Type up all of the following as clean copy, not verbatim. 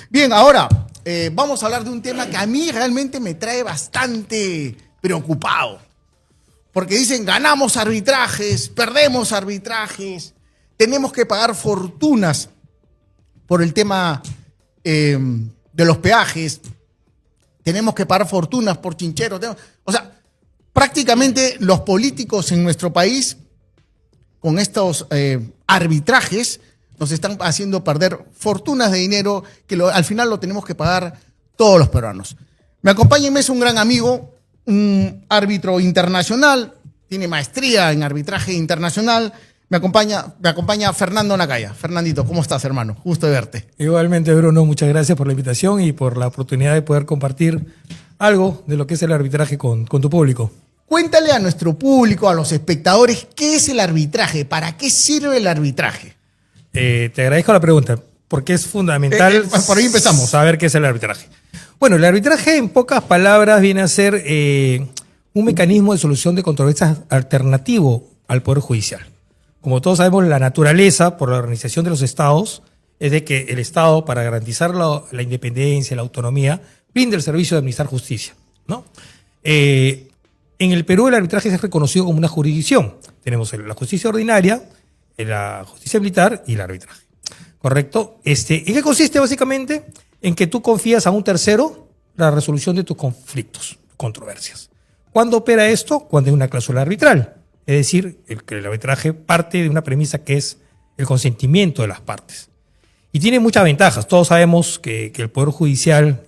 Bien, ahora vamos a hablar de un tema que a mí realmente me trae bastante preocupado. Porque dicen, ganamos arbitrajes, perdemos arbitrajes, tenemos que pagar fortunas por el tema de los peajes, tenemos que pagar fortunas por chincheros. O sea, prácticamente los políticos en nuestro país, con estos arbitrajes, nos están haciendo perder fortunas de dinero que al final lo tenemos que pagar todos los peruanos. Me acompaña en mesa un gran amigo, un árbitro internacional, tiene maestría en arbitraje internacional. Me acompaña Fernando Nakaya. Fernandito, ¿cómo estás, hermano? Gusto de verte. Igualmente, Bruno, muchas gracias por la invitación y por la oportunidad de poder compartir algo de lo que es el arbitraje con tu público. Cuéntale a nuestro público, a los espectadores, ¿qué es el arbitraje? ¿Para qué sirve el arbitraje? Te agradezco la pregunta, porque es fundamental por ahí empezamos. Saber qué es el arbitraje. Bueno, el arbitraje, en pocas palabras, viene a ser un mecanismo de solución de controversias alternativo al Poder Judicial. Como todos sabemos, la naturaleza, por la organización de los estados, es de que el Estado, para garantizar la independencia, la autonomía, brinda el servicio de administrar justicia, ¿no? En el Perú el arbitraje es reconocido como una jurisdicción. Tenemos la justicia ordinaria, la justicia militar y el arbitraje. ¿Correcto? ¿En qué consiste básicamente? En que tú confías a un tercero la resolución de tus conflictos, controversias. ¿Cuándo opera esto? Cuando hay una cláusula arbitral. Es decir, el arbitraje parte de una premisa que es el consentimiento de las partes. Y tiene muchas ventajas. Todos sabemos que el Poder Judicial,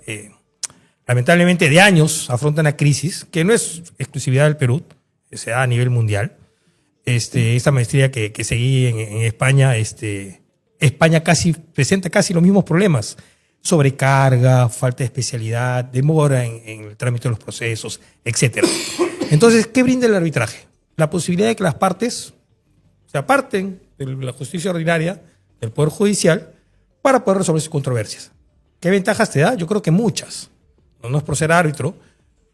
lamentablemente de años, afronta una crisis que no es exclusividad del Perú, se da a nivel mundial. Esta maestría que seguí en España, España presenta casi los mismos problemas. Sobrecarga, falta de especialidad, demora en el trámite de los procesos, etc. Entonces, ¿qué brinda el arbitraje? La posibilidad de que las partes se aparten de la justicia ordinaria, del Poder Judicial, para poder resolver sus controversias. ¿Qué ventajas te da? Yo creo que muchas. No es por ser árbitro,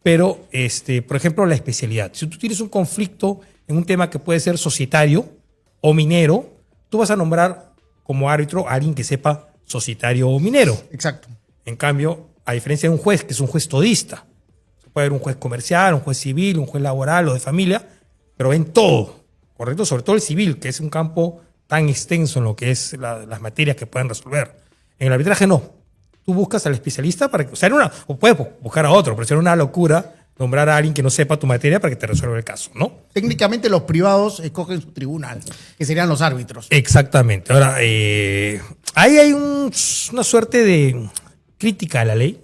pero, por ejemplo, la especialidad. Si tú tienes un conflicto en un tema que puede ser societario o minero, tú vas a nombrar como árbitro a alguien que sepa societario o minero. Exacto. En cambio, a diferencia de un juez, que es un juez todista, puede haber un juez comercial, un juez civil, un juez laboral o de familia, pero ven todo, ¿correcto? Sobre todo el civil, que es un campo tan extenso en lo que es las materias que pueden resolver. En el arbitraje no. Tú buscas al especialista para que, o puedes buscar a otro, pero sería una locura nombrar a alguien que no sepa tu materia para que te resuelva el caso, ¿no? Técnicamente los privados escogen su tribunal, que serían los árbitros. Exactamente. Ahora, ahí hay una suerte de crítica a la ley,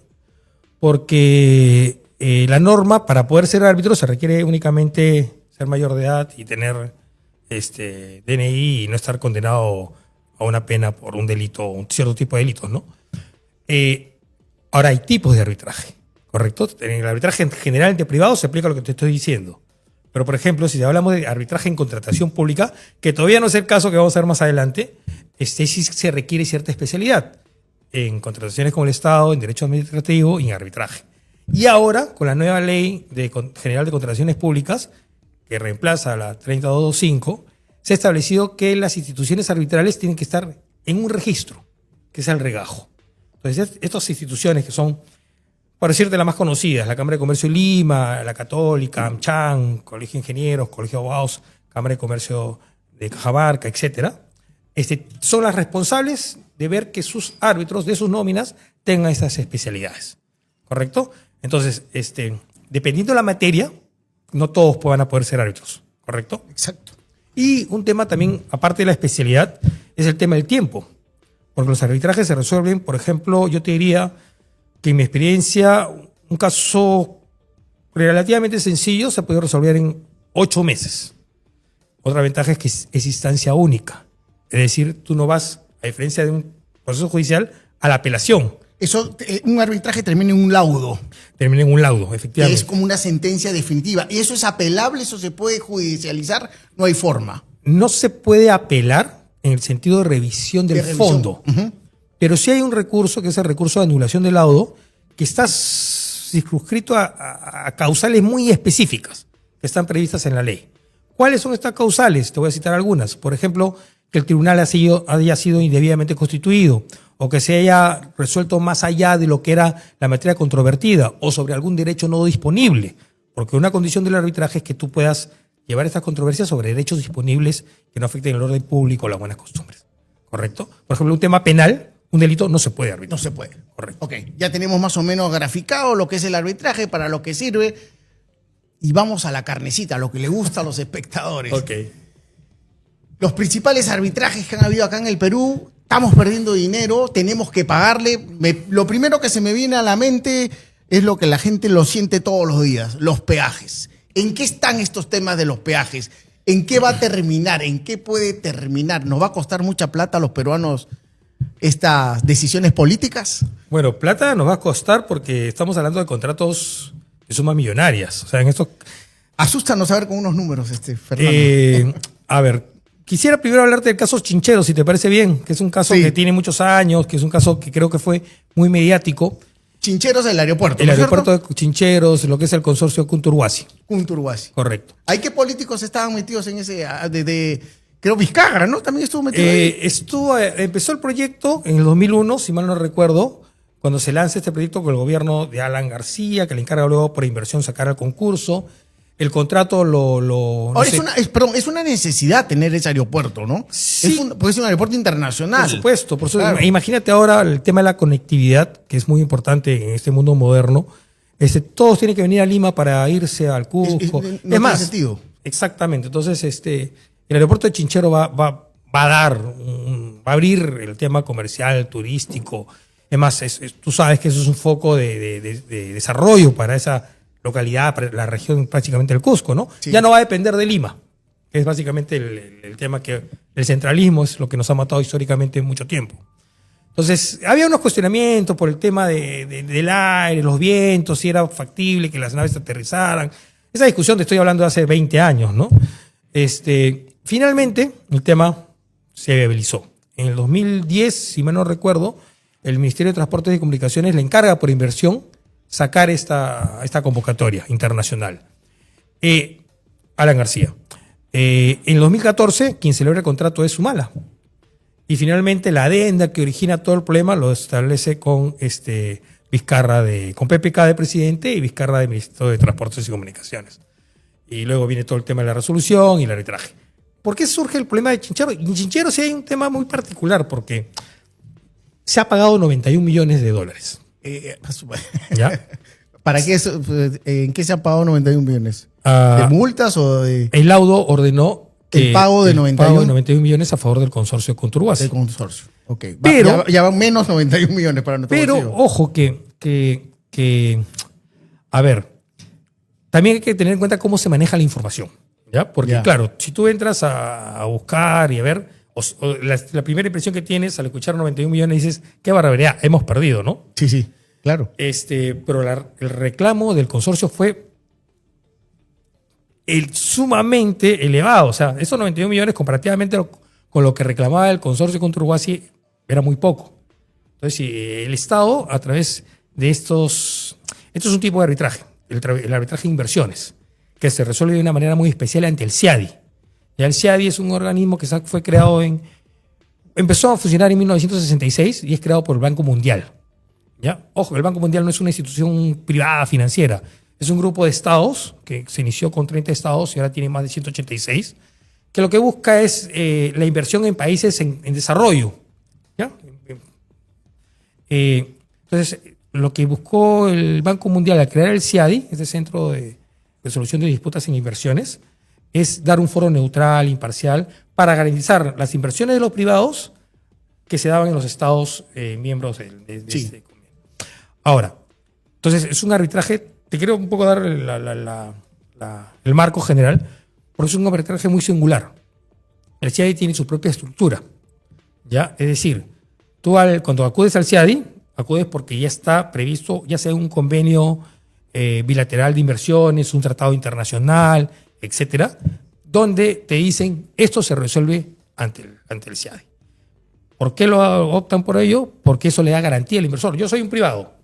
porque la norma, para poder ser árbitro, se requiere únicamente ser mayor de edad y tener DNI y no estar condenado a una pena por un delito, un cierto tipo de delitos, ¿no? Ahora, hay tipos de arbitraje, ¿correcto? En el arbitraje general de privado se aplica lo que te estoy diciendo. Pero, por ejemplo, si hablamos de arbitraje en contratación pública, que todavía no es el caso que vamos a ver más adelante, sí se requiere cierta especialidad en contrataciones con el Estado, en derecho administrativo y en arbitraje. Y ahora, con la nueva ley general de contrataciones públicas, que reemplaza a la 30225, se ha establecido que las instituciones arbitrales tienen que estar en un registro, que es el regajo. Entonces, estas instituciones que son, por decirte las más conocidas, la Cámara de Comercio de Lima, la Católica, AmCham, Colegio de Ingenieros, Colegio de Abogados, Cámara de Comercio de Cajamarca, etc., son las responsables de ver que sus árbitros de sus nóminas tengan esas especialidades. ¿Correcto? Entonces, dependiendo de la materia, no todos van a poder ser árbitros. ¿Correcto? Exacto. Y un tema también, aparte de la especialidad, es el tema del tiempo. Porque los arbitrajes se resuelven, por ejemplo, yo te diría que en mi experiencia, un caso relativamente sencillo se puede resolver en 8 meses. Otra ventaja es que es instancia única. Es decir, tú no vas, a diferencia de un proceso judicial, a la apelación. Eso, un arbitraje termina en un laudo. Termina en un laudo, efectivamente. Es como una sentencia definitiva. ¿Y eso es apelable? ¿Eso se puede judicializar? No hay forma. No se puede apelar en el sentido de revisión del fondo. Pero sí hay un recurso, que es el recurso de anulación del laudo, que está circunscrito a causales muy específicas que están previstas en la ley. ¿Cuáles son estas causales? Te voy a citar algunas. Por ejemplo, que el tribunal haya sido indebidamente constituido o que se haya resuelto más allá de lo que era la materia controvertida o sobre algún derecho no disponible. Porque una condición del arbitraje es que tú puedas llevar estas controversias sobre derechos disponibles que no afecten el orden público o las buenas costumbres. ¿Correcto? Por ejemplo, un tema penal, un delito no se puede arbitrar. No se puede. Correcto. Ok, ya tenemos más o menos graficado lo que es el arbitraje, para lo que sirve. Y vamos a la carnecita, lo que le gusta a los espectadores. Ok. Los principales arbitrajes que han habido acá en el Perú, estamos perdiendo dinero, tenemos que pagarle. Lo primero que se me viene a la mente es lo que la gente lo siente todos los días, los peajes. ¿En qué están estos temas de los peajes? ¿En qué va a terminar? ¿En qué puede terminar? ¿Nos va a costar mucha plata a los peruanos estas decisiones políticas? Bueno, plata nos va a costar porque estamos hablando de contratos de sumas millonarias. O sea, en esto... Asústanos a ver con unos números, Fernando. A ver, quisiera primero hablarte del caso Chincheros, si te parece bien, que es un caso Sí. que tiene muchos años, que es un caso que creo que fue muy mediático. Chincheros del aeropuerto. El ¿no es aeropuerto cierto? de Chincheros, lo que es el consorcio Kunturhuasi. Kunturhuasi. Correcto. ¿Hay qué políticos estaban metidos en ese? Creo Vizcarra, ¿no? También estuvo metido ahí. Empezó el proyecto en el 2001, si mal no recuerdo, cuando se lanza este proyecto con el gobierno de Alan García, que le encarga luego por inversión sacar al concurso. El contrato no Ahora, sé, es una necesidad tener ese aeropuerto, ¿no? Sí. Porque es un aeropuerto internacional. por supuesto. Claro. Imagínate ahora el tema de la conectividad, que es muy importante en este mundo moderno. Todos tienen que venir a Lima para irse al Cusco. No tiene sentido. Exactamente. Entonces, el aeropuerto de Chinchero va a abrir el tema comercial, turístico. Es más, tú sabes que eso es un foco de desarrollo para esa localidad, para la región prácticamente del Cusco, ¿no? Sí. Ya no va a depender de Lima, que es básicamente el tema que el centralismo es lo que nos ha matado históricamente mucho tiempo. Entonces, había unos cuestionamientos por el tema del aire, los vientos, si era factible que las naves aterrizaran. Esa discusión te estoy hablando de hace 20 años, ¿no? Finalmente, el tema se viabilizó. En el 2010, si mal no recuerdo, el Ministerio de Transportes y Comunicaciones le encarga por inversión sacar esta convocatoria internacional. Alan García. En el 2014, quien celebra el contrato es Humala. Y finalmente la adenda que origina todo el problema lo establece con Vizcarra con PPK de presidente y Vizcarra de ministro de Transportes y Comunicaciones. Y luego viene todo el tema de la resolución y el arbitraje. ¿Por qué surge el problema de Chinchero? En Chinchero sí hay un tema muy particular porque se ha pagado 91 millones de dólares. ¿Ya? ¿Para qué eso? ¿En qué se han pagado 91 millones? Ah, ¿De multas o de El laudo ordenó el pago de 91 millones a favor del consorcio Kunturhuasi. del consorcio? Ok. Pero- Ya van menos 91 millones para nuestro Pero, bolsillo. ojo, a ver, también hay que tener en cuenta cómo se maneja la información, ¿ya? Porque, Ya. claro, si tú entras a buscar y a ver, la primera impresión que tienes al escuchar 91 millones dices, qué barbaridad, hemos perdido, ¿no? Sí, sí, claro. Pero el reclamo del consorcio fue sumamente elevado. O sea, esos 91 millones comparativamente con lo que reclamaba el consorcio Kunturhuasi era muy poco. Entonces, el Estado, a través de esto es un tipo de arbitraje, el arbitraje de inversiones, que se resuelve de una manera muy especial ante el CIADI. Ya el CIADI es un organismo que fue creado empezó a funcionar en 1966 y es creado por el Banco Mundial. ¿Ya? Ojo, el Banco Mundial no es una institución privada financiera, es un grupo de estados que se inició con 30 estados y ahora tiene más de 186, que lo que busca es la inversión en países en desarrollo. ¿Ya? Entonces, lo que buscó el Banco Mundial al crear el CIADI, este Centro de Resolución de Disputas en Inversiones, es dar un foro neutral, imparcial, para garantizar las inversiones de los privados que se daban en los estados miembros de Sí. este convenio. Ahora, entonces es un arbitraje, te quiero un poco dar el marco general, porque es un arbitraje muy singular. El CIADI tiene su propia estructura, ¿ya? Es decir, tú cuando acudes al CIADI, acudes porque ya está previsto, ya sea un convenio bilateral de inversiones, un tratado internacional, etcétera, donde te dicen esto se resuelve ante el CIADI. ¿Por qué lo optan por ello? Porque eso le da garantía al inversor. Yo soy un privado,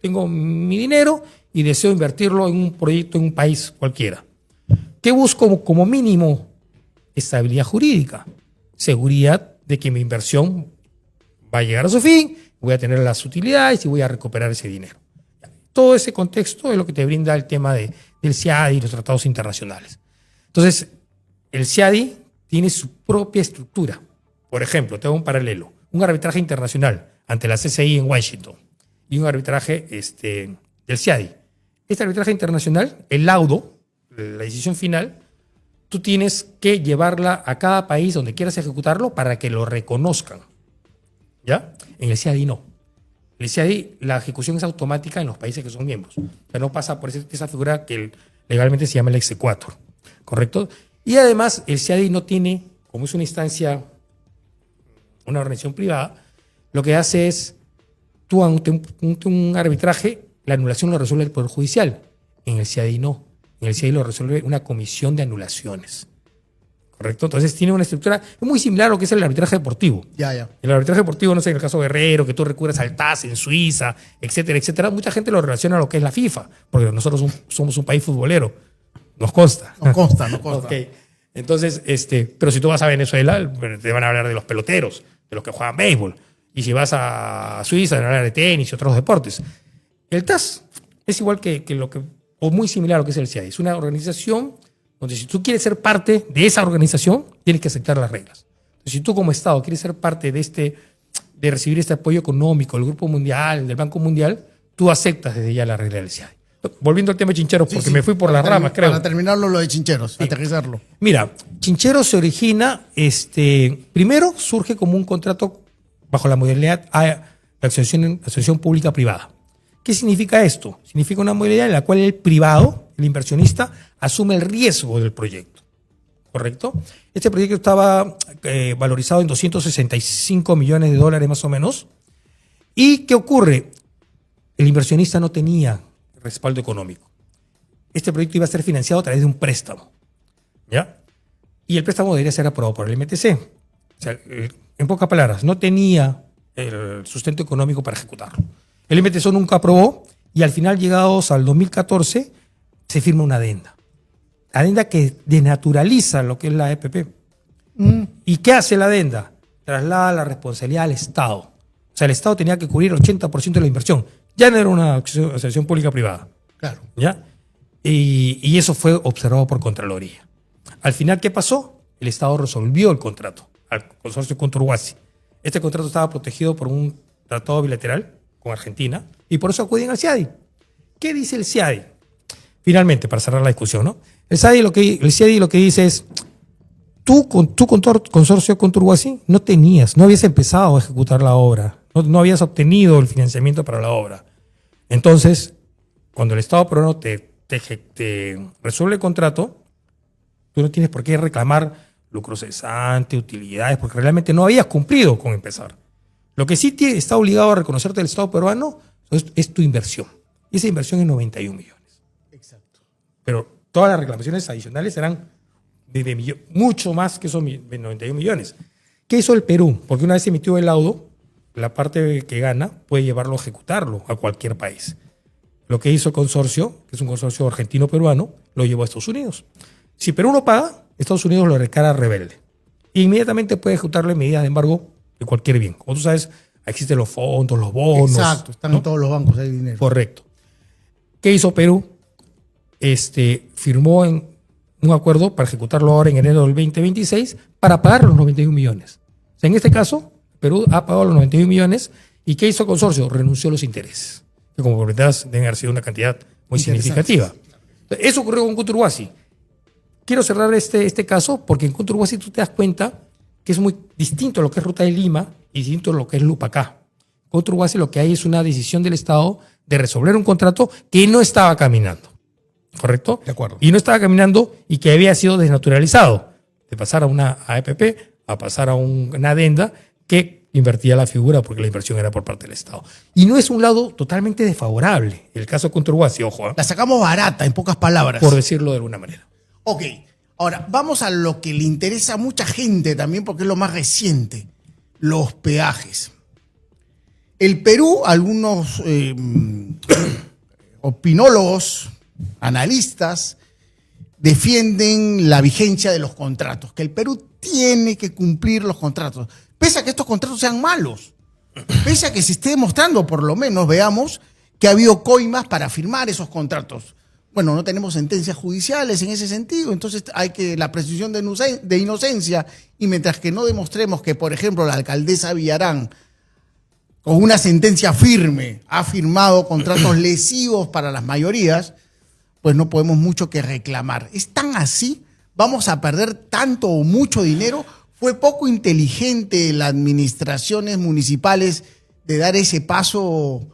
tengo mi dinero y deseo invertirlo en un proyecto en un país cualquiera. ¿Qué busco como mínimo? Estabilidad jurídica. seguridad de que mi inversión va a llegar a su fin, voy a tener las utilidades y voy a recuperar ese dinero. Todo ese contexto es lo que te brinda el tema del CIADI y los tratados internacionales. Entonces, el CIADI tiene su propia estructura. Por ejemplo, te hago un paralelo. Un arbitraje internacional ante la CCI en Washington y un arbitraje del CIADI. Este arbitraje internacional, el laudo, la decisión final, tú tienes que llevarla a cada país donde quieras ejecutarlo para que lo reconozcan. ¿Ya? En el CIADI no. En el CIADI la ejecución es automática en los países que son miembros. O sea, no pasa por esa figura que legalmente se llama el exequatur. ¿Correcto? Y además el CIADI no tiene, como es una instancia, una organización privada, lo que hace es, tú ante un arbitraje, la anulación lo resuelve el Poder Judicial. En el CIADI no. En el CIADI lo resuelve una comisión de anulaciones. ¿Correcto? Entonces tiene una estructura muy similar a lo que es el arbitraje deportivo. Ya. El arbitraje deportivo, no sé, en el caso Guerrero, que tú recurres al TAS en Suiza, etcétera, etcétera. Mucha gente lo relaciona a lo que es la FIFA, porque nosotros somos un país futbolero. Nos consta. Nos consta. Okay. Entonces, pero si tú vas a Venezuela, te van a hablar de los peloteros, de los que juegan béisbol. Y si vas a Suiza, te van a hablar de tenis y otros deportes. El TAS es igual o muy similar a lo que es el CIADI. Es una organización donde si tú quieres ser parte de esa organización, tienes que aceptar las reglas. Entonces, si tú como Estado quieres ser parte de recibir este apoyo económico del Grupo Mundial, del Banco Mundial, tú aceptas desde ya la regla del CIADI. Volviendo al tema de Chincheros, porque me fui por las ramas, creo. Para terminarlo lo de Chincheros, aterrizarlo. Mira, Chincheros se origina, primero surge como un contrato bajo la modalidad a la asociación pública-privada. ¿Qué significa esto? Significa una modalidad en la cual el privado, el inversionista, asume el riesgo del proyecto. ¿Correcto? Este proyecto estaba valorizado en $265 millones más o menos. ¿Y qué ocurre? El inversionista no tenía respaldo económico. Este proyecto iba a ser financiado a través de un préstamo. ¿Ya? Y el préstamo debería ser aprobado por el MTC. O sea, en pocas palabras, no tenía el sustento económico para ejecutarlo. El MTC nunca aprobó y al final, llegados al 2014, se firma una adenda. Adenda que desnaturaliza lo que es la EPP. ¿Y qué hace la adenda? Traslada la responsabilidad al Estado. O sea, el Estado tenía que cubrir el 80% de la inversión. Ya no era una asociación pública-privada. Claro. ¿Ya? Y eso fue observado por Contraloría. Al final, ¿qué pasó? El Estado resolvió el contrato al consorcio Conturhuasi. Este contrato estaba protegido por un tratado bilateral con Argentina y por eso acuden al CIADI. ¿Qué dice el CIADI? Finalmente, para cerrar la discusión, ¿no? El CIADI lo que dice es, tú con tu consorcio Conturhuasi no habías empezado a ejecutar la obra, no habías obtenido el financiamiento para la obra. Entonces, cuando el Estado peruano te resuelve el contrato, tú no tienes por qué reclamar lucro cesante, utilidades, porque realmente no habías cumplido con empezar. Lo que sí está obligado a reconocerte el Estado peruano es tu inversión. Y esa inversión es 91 millones. Exacto. Pero todas las reclamaciones adicionales serán mucho más que esos 91 millones. ¿Qué hizo el Perú? Porque una vez emitió el laudo, la parte que gana puede llevarlo a ejecutarlo a cualquier país. Lo que hizo el consorcio, que es un consorcio argentino-peruano, lo llevó a Estados Unidos. Si Perú no paga, Estados Unidos lo declara rebelde. E inmediatamente puede ejecutarle medidas de embargo de cualquier bien. Como tú sabes, existen los fondos, los bonos. Exacto, están en todos los bancos, hay dinero. Correcto. ¿Qué hizo Perú? Firmó un acuerdo para ejecutarlo ahora en enero del 2026 para pagar los 91 millones. O sea, en este caso, Perú ha pagado los 91 millones. ¿Y qué hizo el consorcio? Renunció a los intereses, que como comprenderás deben haber sido una cantidad muy significativa. Eso ocurrió con Conturhuasi. Quiero cerrar este caso porque en Conturhuasi tú te das cuenta que es muy distinto a lo que es Ruta de Lima y distinto a lo que es Lupacá. En Conturhuasi lo que hay es una decisión del Estado de resolver un contrato que no estaba caminando. ¿Correcto? De acuerdo. Y no estaba caminando y que había sido desnaturalizado. De pasar a una AEPP a pasar a una adenda que invertía la figura porque la inversión era por parte del Estado. Y no es un lado totalmente desfavorable. El caso de Conturhuasi, ojo. La sacamos barata, en pocas palabras. Por decirlo de alguna manera. Ok, ahora vamos a lo que le interesa a mucha gente también porque es lo más reciente, los peajes. El Perú, algunos opinólogos, analistas, defienden la vigencia de los contratos, que el Perú tiene que cumplir los contratos. Pese a que estos contratos sean malos. Pese a que se esté demostrando, por lo menos veamos, que ha habido coimas para firmar esos contratos. Bueno, no tenemos sentencias judiciales en ese sentido, entonces hay que la presunción de inocencia, y mientras que no demostremos que, por ejemplo, la alcaldesa Villarán, con una sentencia firme, ha firmado contratos lesivos para las mayorías, pues no podemos mucho que reclamar. ¿Es tan así? ¿Vamos a perder tanto o mucho dinero? ¿Fue poco inteligente las administraciones municipales de dar ese paso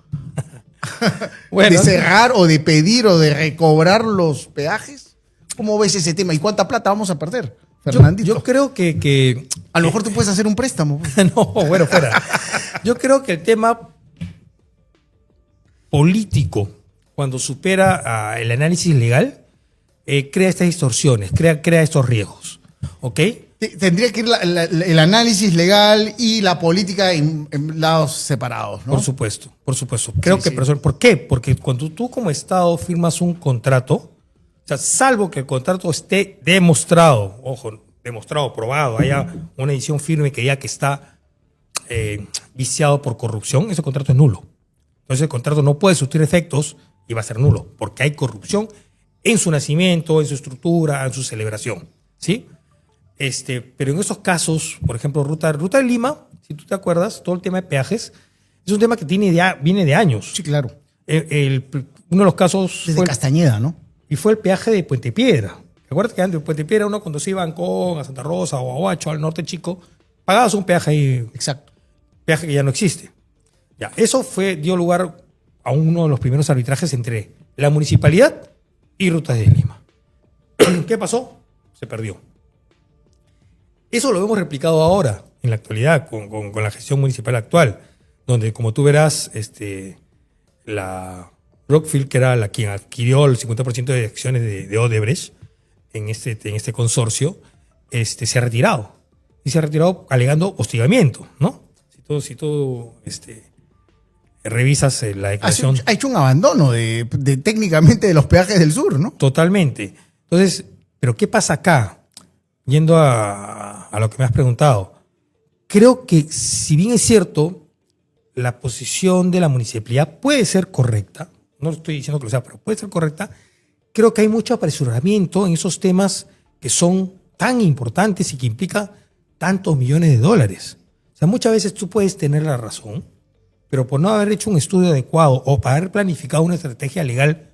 Bueno, de cerrar o de pedir o de recobrar los peajes? ¿Cómo ves ese tema? ¿Y cuánta plata vamos a perder, Fernandito? yo creo que a lo mejor tú puedes hacer un préstamo. no, bueno, fuera. Yo creo que el tema político, cuando supera el análisis legal, crea estas distorsiones, crea estos riesgos. ¿Ok? Tendría que ir el análisis legal y la política en lados separados, ¿no? Por supuesto, por supuesto. Creo que sí. ¿Por qué? Porque cuando tú como Estado firmas un contrato, o sea, salvo que el contrato esté demostrado, ojo, demostrado, probado, haya una edición firme que ya que está viciado por corrupción, ese contrato es nulo. Entonces el contrato no puede surtir efectos y va a ser nulo, porque hay corrupción en su nacimiento, en su estructura, en su celebración, ¿sí? Pero en esos casos, por ejemplo, Ruta de Lima, si tú te acuerdas, todo el tema de peajes, es un tema que viene de años. Sí, claro. Uno de los casos Desde Castañeda, ¿no? y fue el peaje de Puente Piedra. ¿Te acuerdas que antes de Puente Piedra uno cuando se iba a Ancón, a Santa Rosa o a Huacho, al norte chico, pagabas un peaje ahí, Exacto. peaje que ya no existe? Ya, eso dio lugar a uno de los primeros arbitrajes entre la municipalidad y Rutas de Lima. ¿Qué pasó? Se perdió. Eso lo hemos replicado ahora, en la actualidad, con la gestión municipal actual, donde, como tú verás, la Rockfield, que era quien adquirió el 50% de acciones de Odebrecht en este consorcio, se ha retirado. Y se ha retirado alegando hostigamiento, ¿no? Si tú revisas la declaración. Ha hecho un abandono técnicamente de los peajes del sur, ¿no? Totalmente. Entonces, ¿pero qué pasa acá? Yendo a lo que me has preguntado, creo que si bien es cierto, la posición de la municipalidad puede ser correcta, no estoy diciendo que lo sea, pero puede ser correcta, creo que hay mucho apresuramiento en esos temas que son tan importantes y que implican tantos millones de dólares. O sea, muchas veces tú puedes tener la razón, pero por no haber hecho un estudio adecuado o para haber planificado una estrategia legal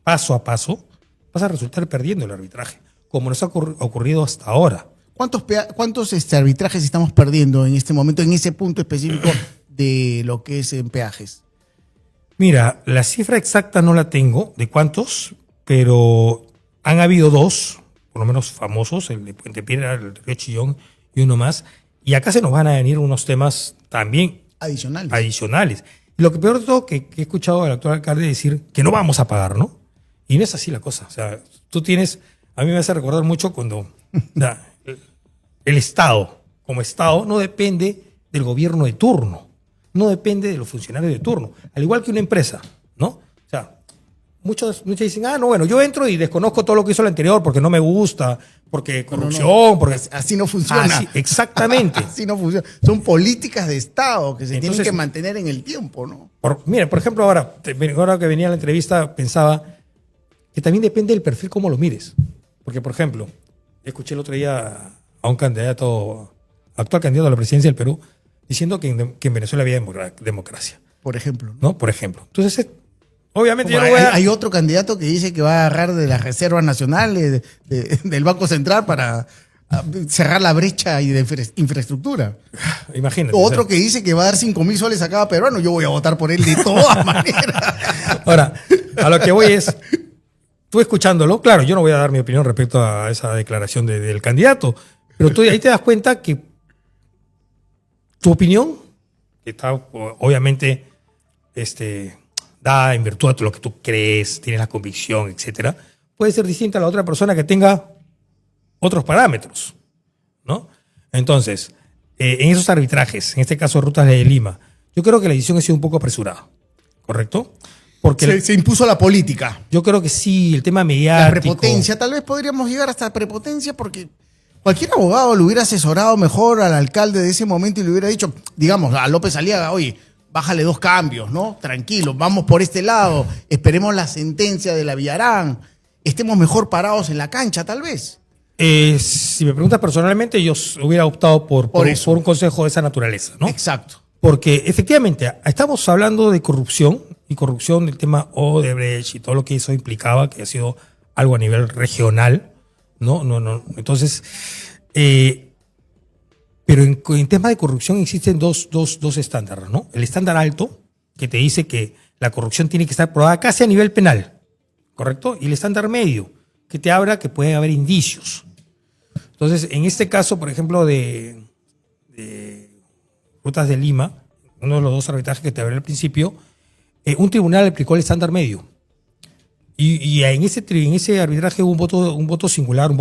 paso a paso, vas a resultar perdiendo el arbitraje, como nos ha ocurrido hasta ahora. ¿Cuántos arbitrajes estamos perdiendo en este momento, en ese punto específico de lo que es en peajes? Mira, la cifra exacta no la tengo de cuántos, pero han habido dos, por lo menos famosos, el de Puente Piedra, el Río Chillón y uno más, y acá se nos van a venir unos temas también adicionales. Y lo que peor de todo, que he escuchado al actual alcalde decir que no vamos a pagar, ¿no? Y no es así la cosa. O sea, tú tienes... A mí me hace recordar mucho cuando el Estado, como Estado, no depende del gobierno de turno, no depende de los funcionarios de turno, al igual que una empresa, ¿no? O sea, muchos dicen, no, bueno, yo entro y desconozco todo lo que hizo el anterior porque no me gusta, porque corrupción, porque... Así no funciona. Así, exactamente. Así no funciona. Son políticas de Estado que se tienen que mantener en el tiempo, ¿no? Mira, por ejemplo, ahora que venía a la entrevista, pensaba que también depende del perfil cómo lo mires. Porque, por ejemplo, escuché el otro día a un actual candidato a la presidencia del Perú, diciendo que en Venezuela había democracia. Por ejemplo. ¿No? Por ejemplo. Entonces, obviamente hay otro candidato que dice que va a agarrar de las reservas nacionales del Banco Central para cerrar la brecha de infraestructura. Imagínate. Otro que dice que va a dar 5,000 soles a cada peruano. Yo voy a votar por él de todas maneras. Ahora, a lo que voy es... Tú escuchándolo, claro, yo no voy a dar mi opinión respecto a esa declaración del candidato, pero tú ahí te das cuenta que tu opinión, que está obviamente dada en virtud de lo que tú crees, tienes la convicción, etcétera, puede ser distinta a la otra persona que tenga otros parámetros, ¿no? Entonces, en esos arbitrajes, en este caso Rutas de Lima, yo creo que la decisión ha sido un poco apresurada, ¿correcto? Porque se impuso la política. Yo creo que sí, el tema mediático. La prepotencia, tal vez podríamos llegar hasta la prepotencia porque Cualquier abogado le hubiera asesorado mejor al alcalde de ese momento y le hubiera dicho, digamos, a López Aliaga, oye, bájale 2 cambios, ¿no? Tranquilo, vamos por este lado, esperemos la sentencia de la Villarán, estemos mejor parados en la cancha, tal vez. Si me preguntas personalmente, yo hubiera optado por un consejo de esa naturaleza, ¿no? Exacto. Porque efectivamente estamos hablando de corrupción y corrupción del tema Odebrecht y todo lo que eso implicaba, que ha sido algo a nivel regional, ¿no? Entonces, pero en tema de corrupción existen dos estándares, ¿no? El estándar alto, que te dice que la corrupción tiene que estar probada casi a nivel penal, ¿correcto? Y el estándar medio, que te habla que puede haber indicios. Entonces, en este caso, por ejemplo, de Rutas de Lima, uno de los 2 arbitrajes que te hablé al principio, un tribunal aplicó el estándar medio. Y en ese arbitraje hubo un voto singular,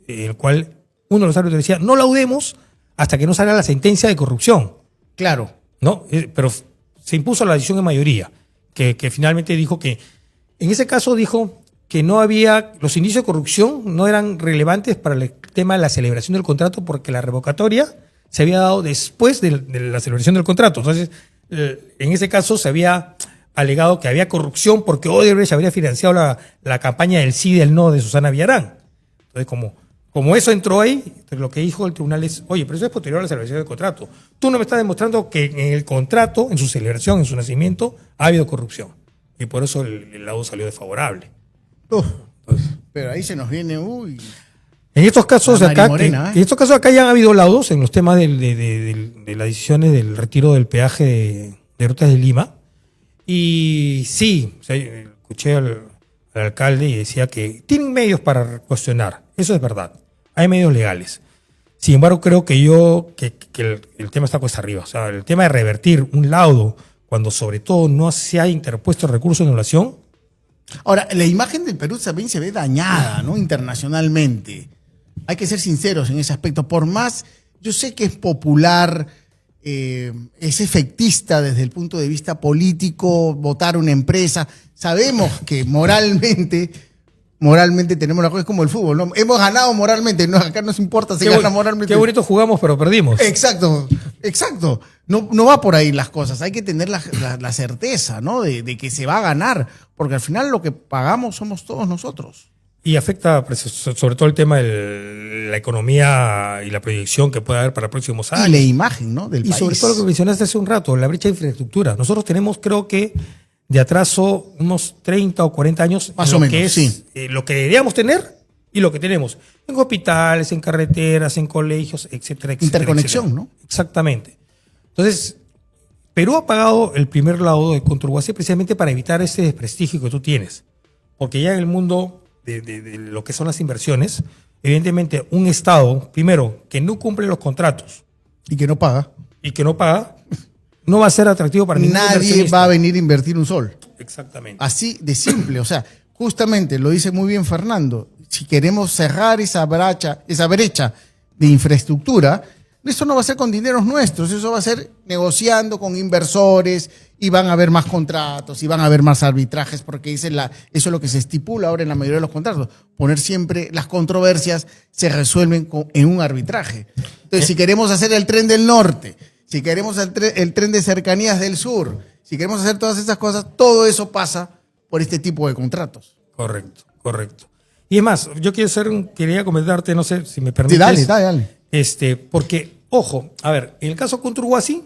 el cual uno de los árbitros decía, no laudemos hasta que no salga la sentencia de corrupción. Claro. ¿No? Pero se impuso la decisión en mayoría, que finalmente dijo que, en ese caso dijo que no había, los indicios de corrupción no eran relevantes para el tema de la celebración del contrato porque la revocatoria se había dado después de la celebración del contrato. Entonces, en ese caso se había alegado que había corrupción porque Odebrecht habría financiado la campaña del sí y del no de Susana Villarán. Entonces, como eso entró ahí, lo que dijo el tribunal es, oye, pero eso es posterior a la celebración del contrato. Tú no me estás demostrando que en el contrato, en su celebración, en su nacimiento, ha habido corrupción. Y por eso el laudo salió desfavorable. Pero ahí se nos viene, En estos casos acá, Morena, en estos casos acá ya han habido laudos en los temas de las decisiones del retiro del peaje de Rutas de Lima. Y sí, o sea, escuché al alcalde y decía que tienen medios para cuestionar. Eso es verdad. Hay medios legales. Sin embargo, creo que el tema está cuesta arriba. O sea, el tema de revertir un laudo cuando sobre todo no se ha interpuesto recurso de anulación. Ahora, la imagen del Perú también se ve dañada, ¿no? Internacionalmente. Hay que ser sinceros en ese aspecto. Por más, yo sé que es popular, es efectista desde el punto de vista político, votar una empresa. Sabemos que moralmente tenemos la cosa, es como el fútbol, ¿no? Hemos ganado moralmente, no, acá nos importa si gana moralmente. Qué bonito jugamos, pero perdimos. Exacto. No va por ahí las cosas. Hay que tener la certeza, ¿no? De que se va a ganar, porque al final lo que pagamos somos todos nosotros. Y afecta pues, sobre todo el tema de la economía y la proyección que puede haber para próximos años. Y la imagen, ¿no? Del país. Y sobre todo lo que mencionaste hace un rato, la brecha de infraestructura. Nosotros tenemos, creo que, de atraso unos 30 o 40 años más en o lo menos, que es sí. Lo que deberíamos tener y lo que tenemos. En hospitales, en carreteras, en colegios, etcétera, etcétera. Interconexión, etcétera. ¿No? Exactamente. Entonces, Perú ha pagado el primer laudo de Conturguasi precisamente para evitar ese desprestigio que tú tienes. Porque ya en el mundo de lo que son las inversiones, evidentemente un Estado, primero, que no cumple los contratos. Y que no paga. No va a ser atractivo para ningún inversionista. Nadie va a venir a invertir un sol. Exactamente. Así de simple. O sea, justamente lo dice muy bien Fernando. Si queremos cerrar esa brecha de infraestructura, eso no va a ser con dineros nuestros, eso va a ser negociando con inversores y van a haber más contratos y van a haber más arbitrajes porque eso es lo que se estipula ahora en la mayoría de los contratos. Poner siempre las controversias se resuelven en un arbitraje. Entonces, si queremos hacer el tren del norte, si queremos el tren de cercanías del sur, si queremos hacer todas esas cosas, todo eso pasa por este tipo de contratos. Correcto. Y es más, yo quería comentarte, no sé si me permites. Sí, dale. Porque, ojo, a ver, en el caso Conturguasi,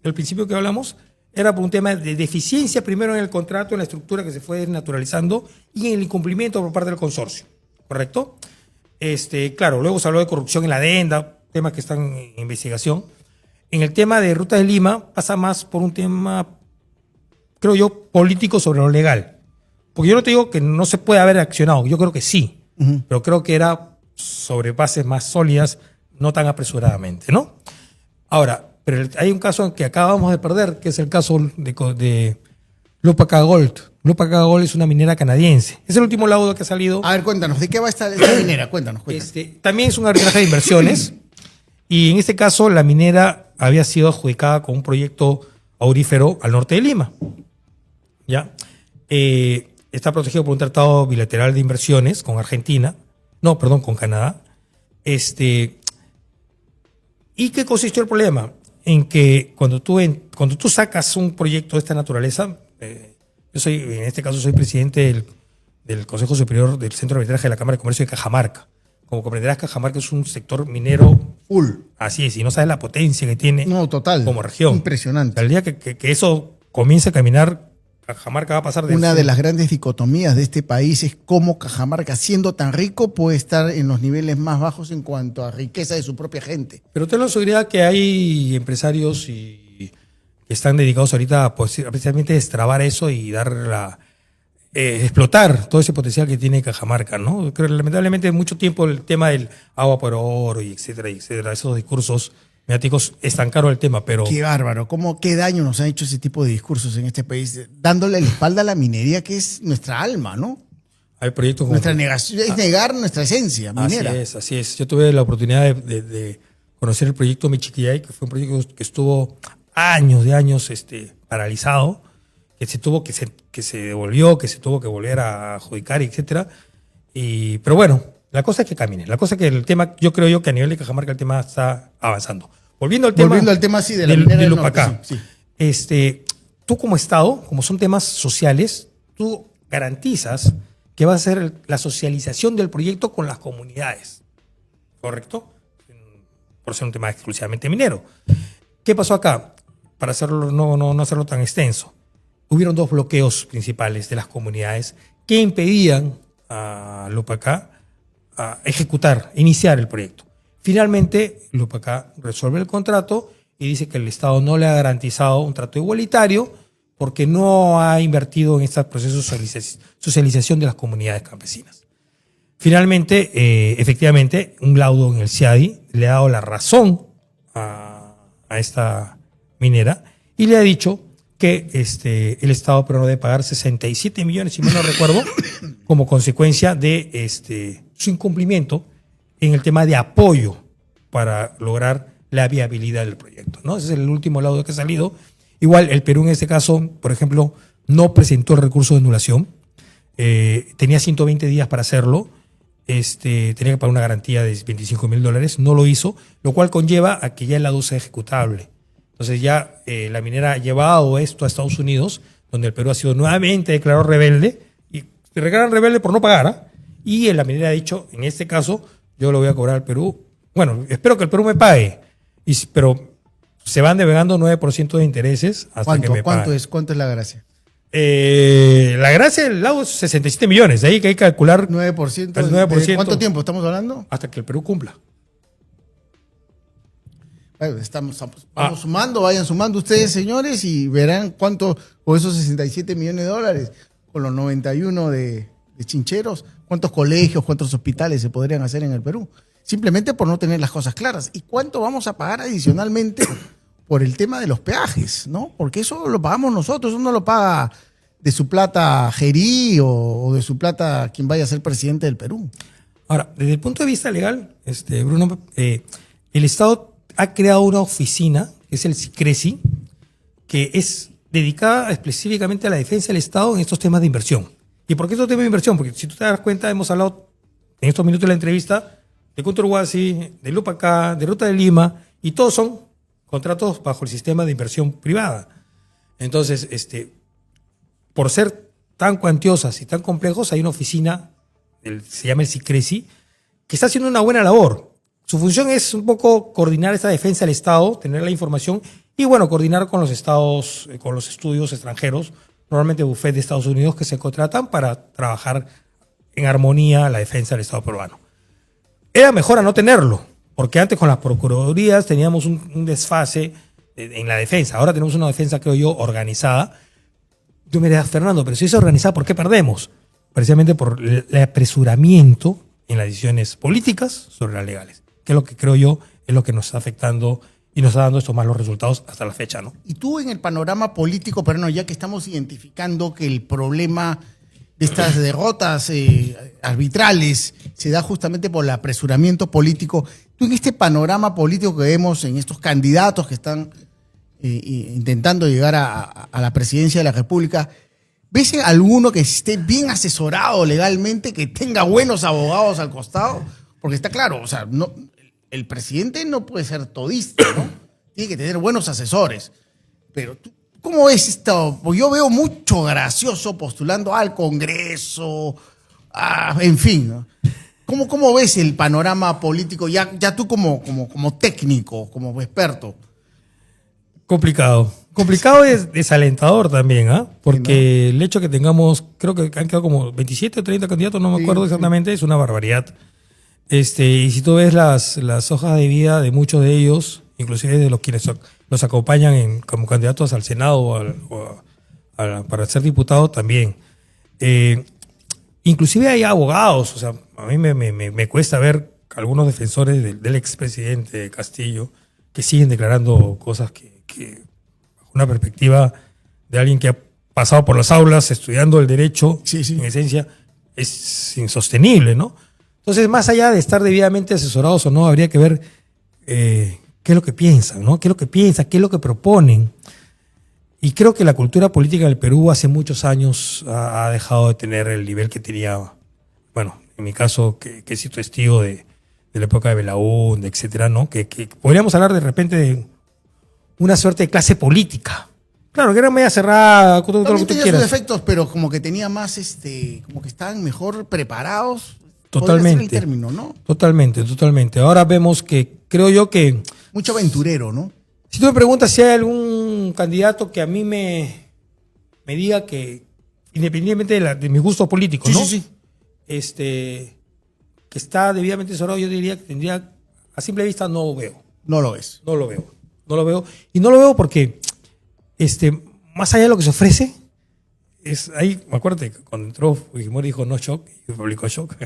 el principio que hablamos, era por un tema de deficiencia primero en el contrato, en la estructura que se fue desnaturalizando y en el incumplimiento por parte del consorcio, ¿correcto? Claro, luego se habló de corrupción en la adenda, temas que están en investigación. En el tema de Rutas de Lima pasa más por un tema, creo yo, político sobre lo legal. Porque yo no te digo que no se puede haber accionado, yo creo que sí, pero creo que era sobre bases más sólidas, no tan apresuradamente, ¿no? Ahora, pero hay un caso que acabamos de perder, que es el caso de Lupaca Gold. Lupaca Gold es una minera canadiense. Es el último laudo que ha salido. A ver, cuéntanos, ¿de qué va esta minera? Cuéntanos. También es un arbitraje de inversiones y en este caso la minera había sido adjudicada con un proyecto aurífero al norte de Lima. ¿Ya? Está protegido por un tratado bilateral de inversiones con Argentina. No, perdón, con Canadá. ¿Y qué consistió el problema? En que cuando tú sacas un proyecto de esta naturaleza, en este caso soy presidente del Consejo Superior del Centro de Arbitraje de la Cámara de Comercio de Cajamarca. Como comprenderás, Cajamarca es un sector minero full. Así es, y no sabes la potencia que tiene como región. Impresionante. El día que eso comience a caminar, Cajamarca va a pasar de... Una de las grandes dicotomías de este país es cómo Cajamarca, siendo tan rico, puede estar en los niveles más bajos en cuanto a riqueza de su propia gente. Pero tengo la seguridad que hay empresarios que están dedicados ahorita a precisamente destrabar eso y explotar todo ese potencial que tiene Cajamarca, ¿no? Creo que lamentablemente mucho tiempo el tema del agua por oro y etcétera, esos discursos mediáticos estancaron el tema, pero... Qué bárbaro, qué daño nos han hecho ese tipo de discursos en este país, dándole la espalda a la minería, que es nuestra alma, ¿no? Hay proyectos como... Nuestra negación, es negar nuestra esencia minera. Así es. Yo tuve la oportunidad de conocer el proyecto Michiquillay, que fue un proyecto que estuvo años paralizado, que se devolvió, que se tuvo que volver a adjudicar, etcétera. Pero bueno, la cosa es que camine. La cosa es que el tema, yo creo que a nivel de Cajamarca el tema está avanzando. Volviendo al tema sí, de la minera del Lupacá. Norte, sí. Tú como Estado, como son temas sociales, tú garantizas que va a ser la socialización del proyecto con las comunidades. ¿Correcto? Por ser un tema exclusivamente minero. ¿Qué pasó acá? Para hacerlo, no hacerlo tan extenso. Hubieron dos bloqueos principales de las comunidades que impedían a Lupacá a iniciar el proyecto. Finalmente, Lupacá resuelve el contrato y dice que el Estado no le ha garantizado un trato igualitario porque no ha invertido en estos procesos de socialización de las comunidades campesinas. Finalmente, efectivamente, un laudo en el CIADI le ha dado la razón a esta minera y le ha dicho que el Estado peruano debe pagar 67 millones, si mal no recuerdo, como consecuencia de su incumplimiento en el tema de apoyo para lograr la viabilidad del proyecto, ¿no? Ese es el último laudo que ha salido. Igual el Perú en este caso, por ejemplo, no presentó el recurso de anulación. Tenía 120 días para hacerlo. Tenía que pagar una garantía de $25,000. No lo hizo, lo cual conlleva a que ya el laudo sea ejecutable. Entonces ya la minera ha llevado esto a Estados Unidos, donde el Perú ha sido nuevamente declarado rebelde, y se declaran rebelde por no pagar, y la minera ha dicho, en este caso, yo lo voy a cobrar al Perú. Bueno, espero que el Perú me pague, pero se van devengando 9% de intereses hasta que me paguen. ¿Cuánto es la gracia? La gracia del laudo es 67 millones, de ahí que hay que calcular 9%. El 9%. ¿De cuánto tiempo estamos hablando? Hasta que el Perú cumpla. Vamos sumando, vayan sumando ustedes, señores, y verán cuánto, con esos 67 millones de dólares, con los 91 de chincheros, cuántos colegios, cuántos hospitales se podrían hacer en el Perú, simplemente por no tener las cosas claras. ¿Y cuánto vamos a pagar adicionalmente por el tema de los peajes, ¿no? Porque eso lo pagamos nosotros, eso no lo paga de su plata Gerí o de su plata quien vaya a ser presidente del Perú. Ahora, desde el punto de vista legal, Bruno, el Estado ha creado una oficina, que es el SICRESI, que es dedicada específicamente a la defensa del Estado en estos temas de inversión. ¿Y por qué estos temas de inversión? Porque si tú te das cuenta, hemos hablado en estos minutos de la entrevista de Conturhuasi, de Lupacá, de Ruta de Lima, y todos son contratos bajo el sistema de inversión privada. Entonces, por ser tan cuantiosas y tan complejos, hay una oficina, se llama el SICRESI, que está haciendo una buena labor. Su función es un poco coordinar esta defensa del Estado, tener la información y, bueno, coordinar con los estados, con los estudios extranjeros, normalmente bufetes de Estados Unidos que se contratan para trabajar en armonía la defensa del Estado peruano. Era mejor a no tenerlo, porque antes con las procuradurías teníamos un desfase en la defensa. Ahora tenemos una defensa, creo yo, organizada. Yo me diría, Fernando, pero si es organizada, ¿por qué perdemos? Precisamente por el apresuramiento en las decisiones políticas sobre las legales, que es lo que creo yo es lo que nos está afectando y nos está dando estos malos resultados hasta la fecha, ¿no? Y tú en el panorama político peruano, ya que estamos identificando que el problema de estas derrotas arbitrales se da justamente por el apresuramiento político, tú en este panorama político que vemos en estos candidatos que están intentando llegar a la presidencia de la República, ¿ves alguno que esté bien asesorado legalmente, que tenga buenos abogados al costado? Porque está claro, o sea, no, el presidente no puede ser todista, ¿no? Tiene que tener buenos asesores. Pero ¿cómo ves esto? Pues yo veo mucho gracioso postulando al Congreso, en fin, ¿no? ¿Cómo ves el panorama político ya tú como técnico, como experto? Complicado. Complicado es desalentador también, ¿ah? Porque el hecho que tengamos, creo que han quedado como 27 o 30 candidatos, no me acuerdo exactamente, es una barbaridad. Y si tú ves las hojas de vida de muchos de ellos, inclusive de los quienes los acompañan como candidatos al Senado para ser diputados también. Inclusive hay abogados, o sea, a mí me cuesta ver algunos defensores del expresidente Castillo que siguen declarando cosas que bajo una perspectiva de alguien que ha pasado por las aulas estudiando el derecho, en esencia, es insostenible, ¿no? Entonces, más allá de estar debidamente asesorados o no, habría que ver qué es lo que piensan, ¿no? ¿Qué es lo que piensan? ¿Qué es lo que proponen? Y creo que la cultura política del Perú hace muchos años ha dejado de tener el nivel que tenía, bueno, en mi caso, que he sido testigo de la época de Belaúnde, etcétera, ¿no? Que podríamos hablar de repente de una suerte de clase política. Claro, que era media cerrada, todo lo que tú tenía quieras. sus defectos, pero como que tenía más, como que estaban mejor preparados. Totalmente. Podría ser el término, ¿no? Totalmente. Ahora vemos que, creo yo que... Mucho aventurero, ¿no? Si tú me preguntas si hay algún candidato que a mí me diga que, independientemente de mis gustos políticos, ¿no? Sí. Que está debidamente asesorado, yo diría que tendría, a simple vista no lo veo. No lo ves. No lo veo. Y no lo veo porque, más allá de lo que se ofrece, es ahí, acuérdate, cuando entró Fujimori dijo no shock y publicó shock.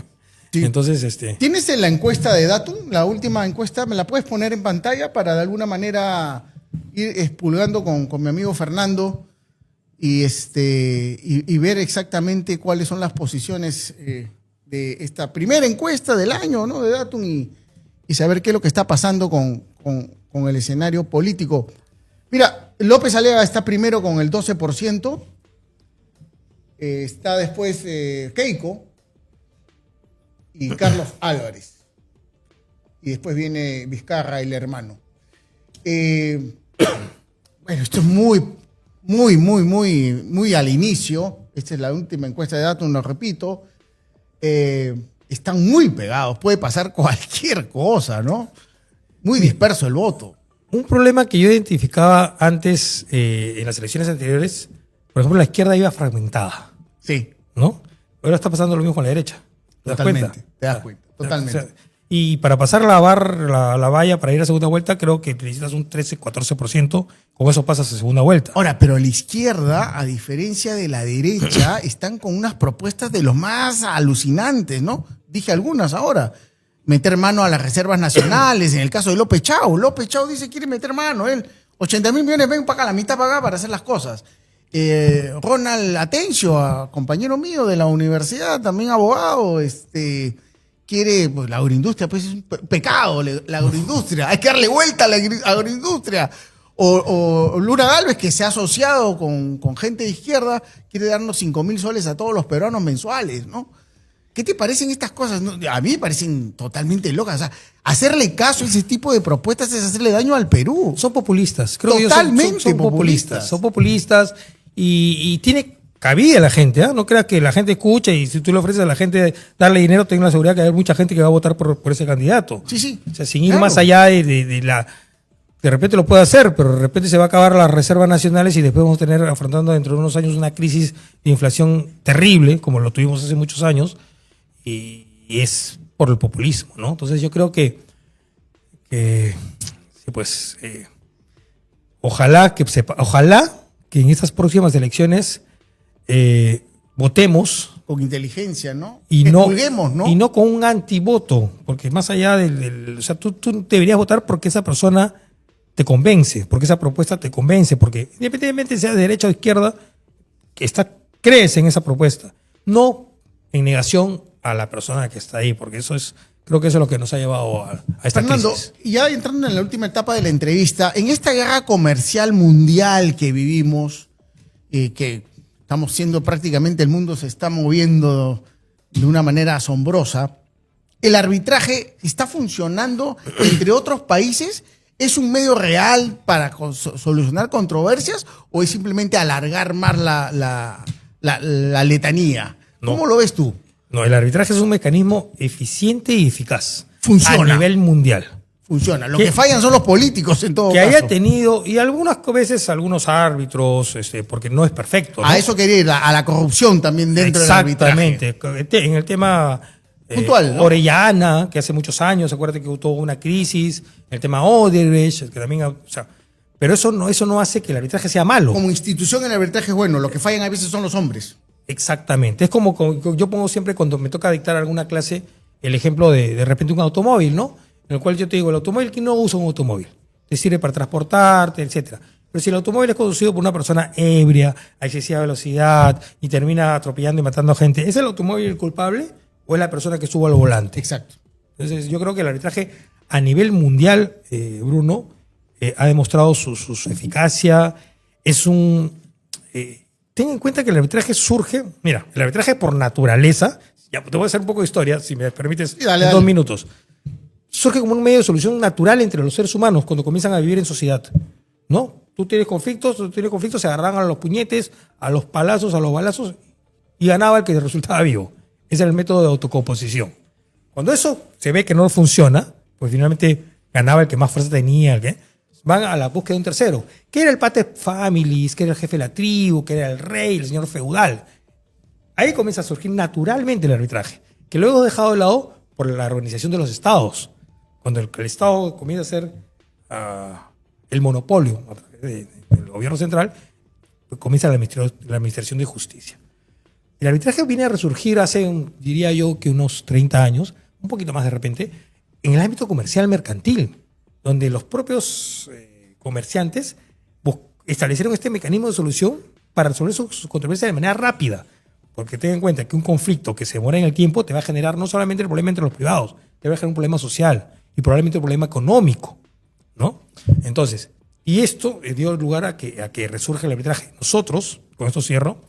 Sí. Entonces, ¿Tienes la encuesta de Datum? La última encuesta, ¿me la puedes poner en pantalla para de alguna manera ir expulgando con mi amigo Fernando y ver exactamente cuáles son las posiciones de esta primera encuesta del año, ¿no? De Datum y saber qué es lo que está pasando con el escenario político? Mira, López Aliaga está primero con el 12%, está después Keiko y Carlos Álvarez. Y después viene Vizcarra, el hermano. Bueno, esto es muy al inicio. Esta es la última encuesta de datos, lo repito. Están muy pegados. Puede pasar cualquier cosa, ¿no? Muy disperso el voto. Un problema que yo identificaba antes en las elecciones anteriores, por ejemplo, la izquierda iba fragmentada. Sí. ¿No? Ahora está pasando lo mismo con la derecha. ¿Te das cuenta? Te das cuenta, totalmente. O sea, y para pasar la valla para ir a segunda vuelta, creo que necesitas un 13-14%. Con eso pasas a segunda vuelta. Ahora, pero la izquierda, a diferencia de la derecha, están con unas propuestas de los más alucinantes, ¿no? Dije algunas ahora. Meter mano a las reservas nacionales, en el caso de López Chau. López Chau dice que quiere meter mano. Él, 80.000 millones, ven para acá, la mitad para acá para hacer las cosas. Ronald Atencio, compañero mío de la universidad, también abogado, quiere, pues la agroindustria, pues es un pecado, la agroindustria, hay que darle vuelta a la agroindustria. O Luna Gálvez, que se ha asociado con gente de izquierda, quiere darnos 5.000 soles a todos los peruanos mensuales, ¿no? ¿Qué te parecen estas cosas? A mí me parecen totalmente locas. O sea, hacerle caso a ese tipo de propuestas es hacerle daño al Perú. Son populistas. Creo Totalmente que son populistas. Son populistas y tiene cabida la gente, ¿eh? No creas que la gente escucha y si tú le ofreces a la gente darle dinero, tengo la seguridad que hay mucha gente que va a votar por ese candidato. Sí. O sea, sin ir más allá de la... De repente lo puede hacer, pero de repente se va a acabar las reservas nacionales y después vamos a tener afrontando dentro de unos años una crisis de inflación terrible, como lo tuvimos hace muchos años, y es por el populismo, ¿no? Entonces yo creo que pues ojalá que en estas próximas elecciones votemos con inteligencia, ¿no? Y que no, juzguemos, ¿no? Y no con un antivoto, porque más allá o sea, tú deberías votar porque esa persona te convence, porque esa propuesta te convence, porque independientemente sea de derecha o de izquierda, crees en esa propuesta, no en negación a la persona que está ahí, porque creo que eso es lo que nos ha llevado a esta Fernando, crisis. ya entrando en la última etapa de la entrevista, en esta guerra comercial mundial que vivimos, que estamos siendo prácticamente, el mundo se está moviendo de una manera asombrosa, ¿El arbitraje está funcionando entre otros países? ¿Es un medio real para solucionar controversias o es simplemente alargar más la letanía? No. ¿Cómo lo ves tú? No, el arbitraje es un mecanismo eficiente y eficaz. Funciona. A nivel mundial. Funciona. Lo que fallan son los políticos en todo Que caso. haya tenido, y algunas veces algunos árbitros, porque no es perfecto, ¿no? A eso quería ir, a la corrupción también dentro del arbitraje. Exactamente. En el tema Puntual, ¿no? Orellana, que hace muchos años, acuérdate que tuvo una crisis, el tema Odebrecht, que también, o sea, pero eso no hace que el arbitraje sea malo. Como institución el arbitraje es bueno, lo que fallan a veces son los hombres. Exactamente. Es como yo pongo siempre cuando me toca dictar alguna clase el ejemplo de repente un automóvil, ¿no? En el cual yo te digo, el automóvil, ¿quién no usa un automóvil? Te sirve para transportarte, etcétera. Pero si el automóvil es conducido por una persona ebria, a excesiva velocidad y termina atropellando y matando a gente, ¿es el automóvil el culpable o es la persona que estuvo al volante? Exacto. Entonces yo creo que el arbitraje a nivel mundial, Bruno, ha demostrado su eficacia. Ten en cuenta que el arbitraje surge, mira, el arbitraje por naturaleza, ya te voy a hacer un poco de historia, si me permites, Sí, dale, en dale. 2 minutos. Surge como un medio de solución natural entre los seres humanos cuando comienzan a vivir en sociedad, ¿no? Tú tienes conflictos, se agarran a los puñetes, a los palazos, a los balazos, y ganaba el que resultaba vivo. Ese era el método de autocomposición. Cuando eso se ve que no funciona, pues finalmente ganaba el que más fuerza tenía, van a la búsqueda de un tercero. ¿Qué era el pater familias? ¿Qué era el jefe de la tribu? ¿Qué era el rey, el señor feudal? Ahí comienza a surgir naturalmente el arbitraje, que luego es dejado de lado por la organización de los estados. Cuando el Estado comienza a ser el monopolio a través del gobierno central, pues comienza la administración de justicia. El arbitraje viene a resurgir hace, diría yo, que unos 30 años, un poquito más de repente, en el ámbito comercial mercantil, donde los propios comerciantes establecieron este mecanismo de solución para resolver sus controversias de manera rápida. Porque ten en cuenta que un conflicto que se demora en el tiempo te va a generar no solamente el problema entre los privados, te va a generar un problema social y probablemente un problema económico, ¿no? Entonces, y esto dio lugar a que resurja el arbitraje. Nosotros, con esto cierro,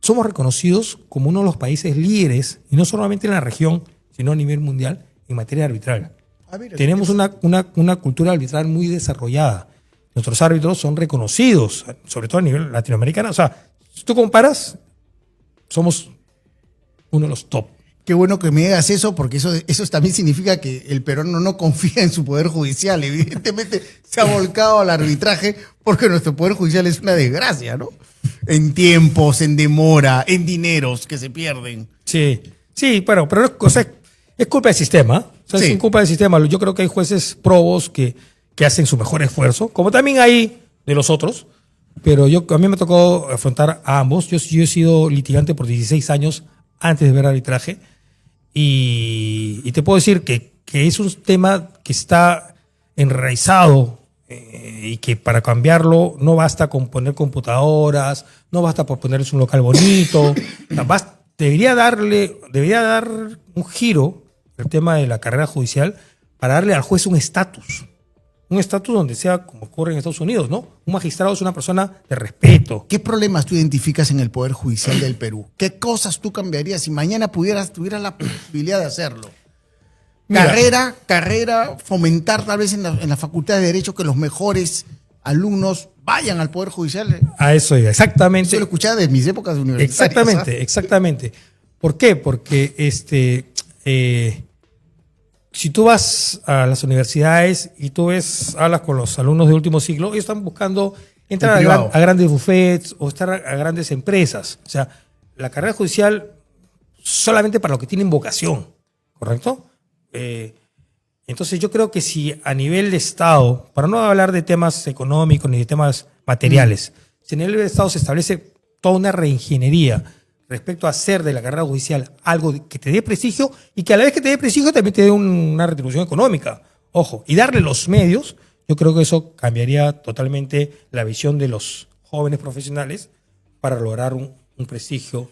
somos reconocidos como uno de los países líderes, y no solamente en la región, sino a nivel mundial, en materia arbitral. Tenemos una cultura arbitral muy desarrollada. Nuestros árbitros son reconocidos, sobre todo a nivel latinoamericano. O sea, si tú comparas, somos uno de los top. Qué bueno que me digas eso, porque eso también significa que el peruano no confía en su poder judicial. Evidentemente se ha volcado al arbitraje porque nuestro poder judicial es una desgracia, ¿no? En tiempos, en demora, en dineros que se pierden. Sí, bueno, pero es culpa del sistema. O sea, Sí. es culpa del sistema. Yo creo que hay jueces probos que hacen su mejor esfuerzo, como también hay de los otros. Pero a mí me tocó afrontar a ambos. Yo he sido litigante por 16 años antes de ver arbitraje. Y te puedo decir que es un tema que está enraizado y que para cambiarlo no basta con poner computadoras, no basta por ponerles un local bonito. O sea, debería dar un giro el tema de la carrera judicial para darle al juez un estatus. Un estatus donde sea como ocurre en Estados Unidos, ¿no? Un magistrado es una persona de respeto. ¿Qué problemas tú identificas en el Poder Judicial del Perú? ¿Qué cosas tú cambiarías si mañana tuvieras la posibilidad de hacerlo? Mira, Carrera, fomentar tal vez en la Facultad de Derecho que los mejores alumnos vayan al Poder Judicial. a eso iba, exactamente. Eso lo escuchaba de mis épocas universitarias. Exactamente. ¿Por qué? Porque si tú vas a las universidades y hablas con los alumnos de último siglo, ellos están buscando entrar a grandes buffets o estar a grandes empresas. O sea, la carrera judicial solamente para los que tienen vocación, ¿correcto? Entonces yo creo que si a nivel de Estado, para no hablar de temas económicos ni de temas materiales, si a nivel de Estado se establece toda una reingeniería respecto a hacer de la carrera judicial algo que te dé prestigio y que a la vez que te dé prestigio también te dé una retribución económica. Ojo, y darle los medios, yo creo que eso cambiaría totalmente la visión de los jóvenes profesionales para lograr un prestigio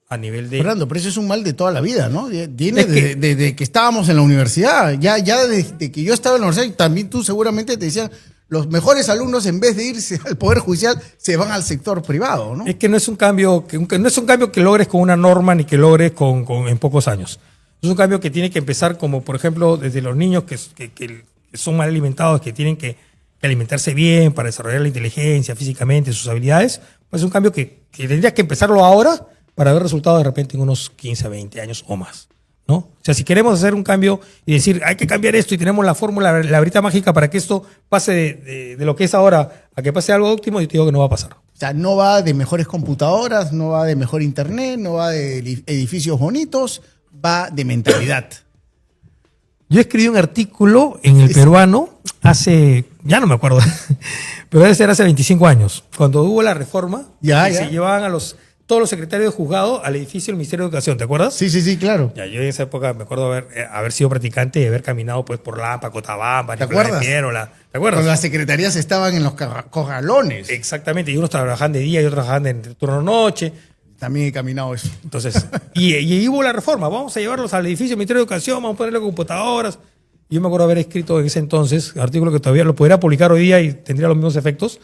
a nivel de... Fernando, pero eso es un mal de toda la vida, ¿no? Viene desde que estábamos en la universidad. Ya desde que yo estaba en la universidad, y también tú seguramente te decían, los mejores alumnos en vez de irse al Poder Judicial se van al sector privado, ¿no? Es que no es un cambio que logres con una norma ni que logres en pocos años. Es un cambio que tiene que empezar como, por ejemplo, desde los niños que son mal alimentados, que tienen que alimentarse bien para desarrollar la inteligencia físicamente, sus habilidades. Pues es un cambio que tendrías que empezarlo ahora para ver resultados de repente en unos 15 a 20 años o más, ¿no? O sea, si queremos hacer un cambio y decir, hay que cambiar esto y tenemos la fórmula, la varita mágica para que esto pase de lo que es ahora a que pase algo óptimo, yo te digo que no va a pasar. O sea, no va de mejores computadoras, no va de mejor internet, no va de edificios bonitos, va de mentalidad. Yo escribí un artículo en El Peruano hace, ya no me acuerdo, pero debe ser hace 25 años, cuando hubo la reforma, se llevaban a todos los secretarios de juzgado al edificio del Ministerio de Educación, ¿te acuerdas? Sí, claro. Ya, yo en esa época me acuerdo haber sido practicante y haber caminado pues por Lampa, Cotabamba, ¿te acuerdas? ¿te acuerdas? Cuando las secretarías estaban en los corralones. Exactamente, y unos trabajaban de día y otros trabajaban en turno noche. También he caminado eso. Entonces, y hubo la reforma, vamos a llevarlos al edificio del Ministerio de Educación, vamos a ponerle computadoras. Y yo me acuerdo haber escrito en ese entonces, artículo que todavía lo podría publicar hoy día y tendría los mismos efectos,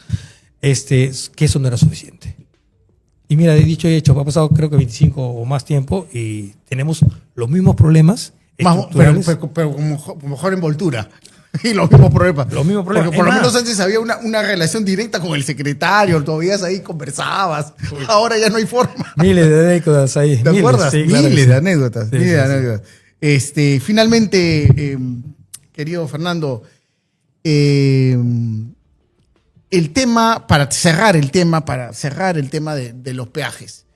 que eso no era suficiente. Y mira, de dicho y hecho, ha pasado creo que 25 o más tiempo y tenemos los mismos problemas estructurales. Pero con mejor envoltura. Y los mismos problemas. Los mismos problemas. Porque por lo menos antes había una relación directa con el secretario, todavía ahí conversabas. Uy. Ahora ya no hay forma. Miles de anécdotas ahí. ¿Te acuerdas? Sí, claro, miles sí. de anécdotas. Sí, miles de sí, anécdotas. Finalmente, querido Fernando, el tema, para cerrar el tema de los peajes.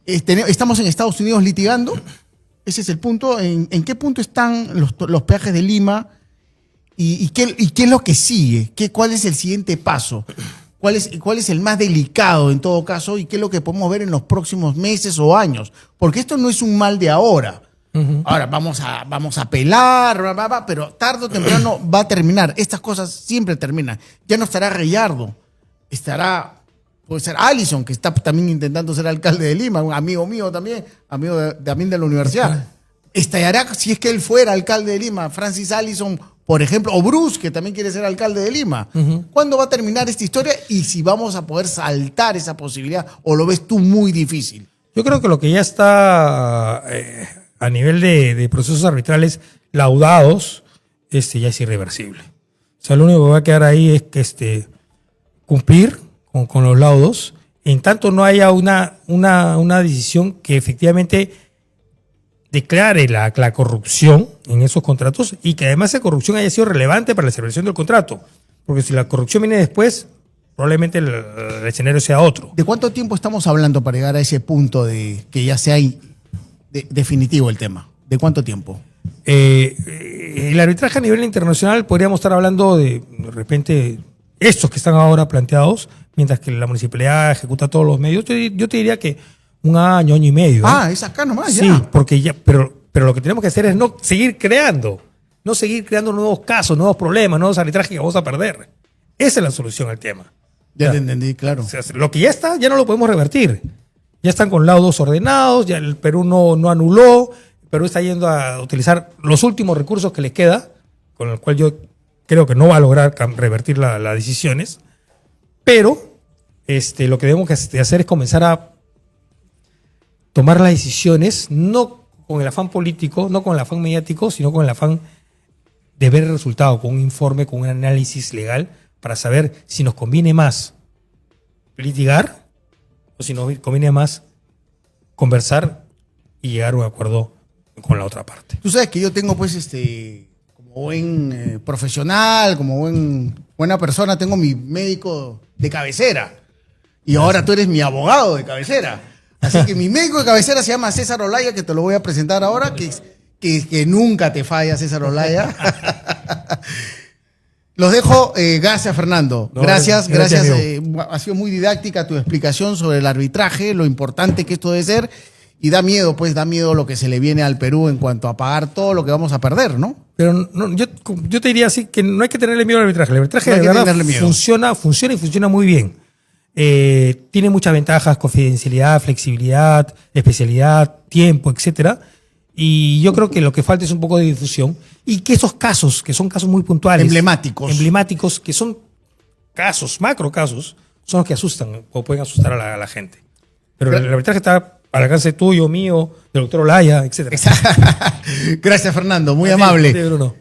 Estamos en Estados Unidos litigando. Ese es el punto. ¿En qué punto están los peajes de Lima? ¿Y qué es lo que sigue? ¿Cuál es el siguiente paso? ¿Cuál es el más delicado en todo caso? ¿Y qué es lo que podemos ver en los próximos meses o años? Porque esto no es un mal de ahora. Uh-huh. Ahora vamos a apelar, pero tarde o temprano va a terminar. Estas cosas siempre terminan. Ya no estará Reyardo, puede ser Allison, que está también intentando ser alcalde de Lima, un amigo mío también, amigo también de la universidad. Estallará, si es que él fuera alcalde de Lima, Francis Allison, por ejemplo, o Bruce, que también quiere ser alcalde de Lima. Uh-huh. ¿Cuándo va a terminar esta historia y si vamos a poder saltar esa posibilidad o lo ves tú muy difícil? Yo creo que lo que ya está a nivel de procesos arbitrales laudados, ya es irreversible. O sea, lo único que va a quedar ahí es que cumplir con los laudos, en tanto no haya una decisión que efectivamente declare la corrupción en esos contratos y que además esa corrupción haya sido relevante para la celebración del contrato. Porque si la corrupción viene después, probablemente el escenario sea otro. ¿De cuánto tiempo estamos hablando para llegar a ese punto de que ya sea definitivo el tema? ¿De cuánto tiempo? El arbitraje a nivel internacional podríamos estar hablando de repente estos que están ahora planteados, mientras que la municipalidad ejecuta todos los medios. Yo te diría que un año y medio. Es acá nomás, ya. Sí, porque ya, pero lo que tenemos que hacer es no seguir creando nuevos casos, nuevos problemas, nuevos arbitrajes que vamos a perder. Esa es la solución al tema. Ya te entendí, claro. O sea, lo que ya está, ya no lo podemos revertir. Ya están con laudos ordenados, ya el Perú no anuló, el Perú está yendo a utilizar los últimos recursos que le queda, con el cual yo creo que no va a lograr revertir las decisiones, pero lo que debemos hacer es comenzar a tomar las decisiones, no con el afán político, no con el afán mediático, sino con el afán de ver el resultado, con un informe, con un análisis legal, para saber si nos conviene más litigar o si nos conviene más conversar y llegar a un acuerdo con la otra parte. Tú sabes que yo tengo pues como buen profesional, como buena persona, tengo mi médico de cabecera y ahora tú eres mi abogado de cabecera. Así que mi médico de cabecera se llama César Olaya, que te lo voy a presentar ahora, que nunca te falla César Olaya. Los dejo. Gracias, Fernando. No, gracias. Ha sido muy didáctica tu explicación sobre el arbitraje, lo importante que esto debe ser. Y da miedo lo que se le viene al Perú en cuanto a pagar todo lo que vamos a perder, ¿no? Pero no, yo te diría así que no hay que tenerle miedo al arbitraje. El arbitraje de verdad funciona muy bien. Tiene muchas ventajas: confidencialidad, flexibilidad, especialidad, tiempo, etcétera. Y yo creo que lo que falta es un poco de difusión y que esos casos, que son casos muy puntuales, emblemáticos, que son casos, macro casos, son los que asustan o pueden asustar a la gente. Pero el arbitraje está al alcance tuyo, mío, del doctor Olaya, etc. Gracias, Fernando, muy A ti, amable. a ti, Bruno.